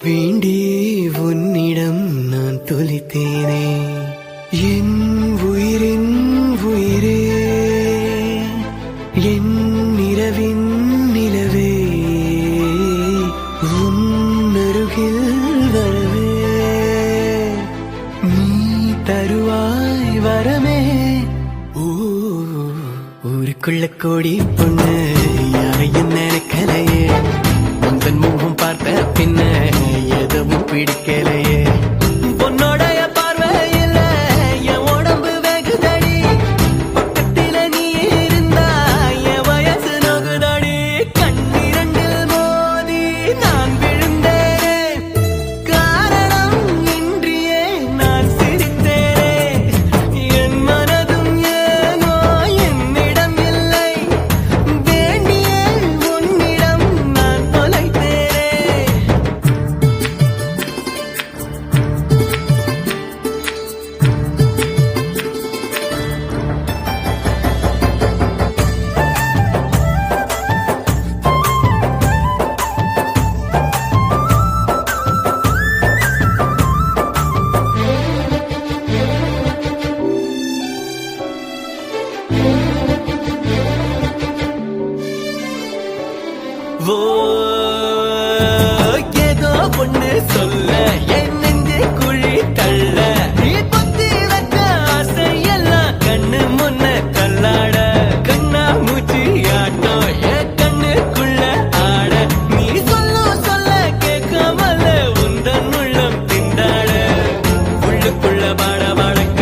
வேண்டி உன்னிடம் நான் தொலைத்தேனே என் உயிரின் உயிரே என் நிலவின் நிலவே உன் அருகில் வரவே நீ தருவாய் வரமே ஊருக்குள்ள கோடி பொண்ணு யாரையும் நினைக்கலையே உந்தன் முகம் பார்த்த பின்ன எதுவும் பிடிக்கலையே பொன்னோடைய பார்வையில் என் உடம்பு வெகுதடி பக்கத்தில நீ இருந்தா என் வயசு நோகுதடி கண்ணிரண்டில் மோதி நான் விழுந்தேனே காரணம் இன்றியே நான் சிரித்தேனே என் மனதும் ஏனோ என்னிடம் இல்லை வேண்டிய உன்னிடம் நான் தொலைத்தேனே ஏதோ ஒண்ணு சொல்ல என் நெஞ்சு குழி தள்ள நீ கொத்தி வச்ச ஆசையெல்லாம் கண்ணு முன்ன தள்ளாட கண்ணா மூச்சு ஆட்டம் என் கண்ணுக்குள்ள ஆட நீ சொல்ல கேட்காமல உந்தன் உள்ளம் திண்டாட உள்ளுக்குள்ள பாட பாடக்க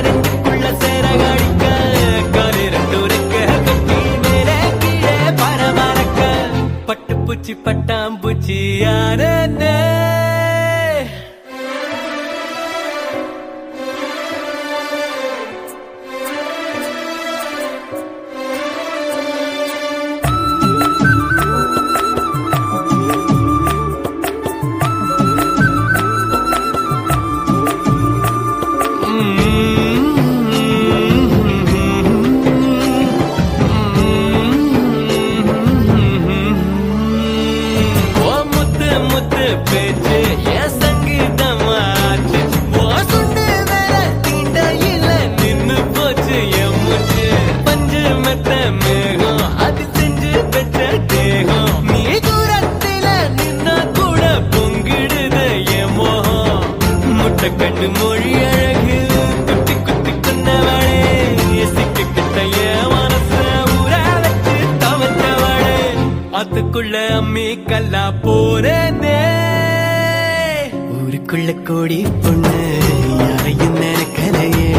ரெண்டுக்குள்ள சேர காடிக்க காலிரண்டு இருக்க கட்டி மேலே கீழே பரபரக்க பட்டுப்பூச்சி பட்டாம்பூச்சி யாரே பேச்சு என் சங்கீதமாச்சு ஓ சுண்டு வேற தீண்ட இல்ல நின்னு போச்சு என் மூச்சு பஞ்சு மெத்த மேகம் அது செஞ்சு பெற்ற தேகம் நீ தூரத்தில நின்னா கூட பொங்கிடுது என் மோகம் முட்டை கண்ணு மொழி அழகு குத்தி குத்தி கொண்டவளே சிக்கிட்ட என் மனச ஊற வச்சு தவற்றவளே அதுக்குள்ள அம்மி கல்லா போறேனே ஊருக்குள்ள கோடி பொண்ணு யாரையும் நினைக்கலையே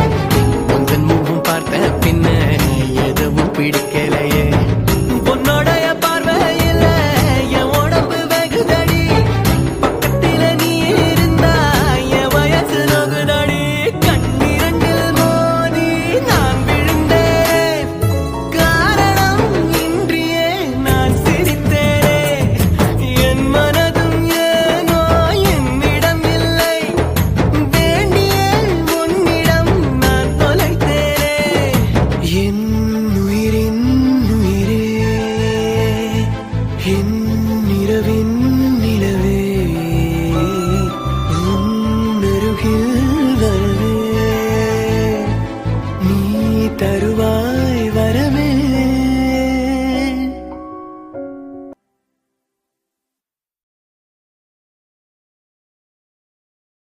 உந்தன் முகம் பார்த்த பின்ன எதுவும் பிடிக்கலையே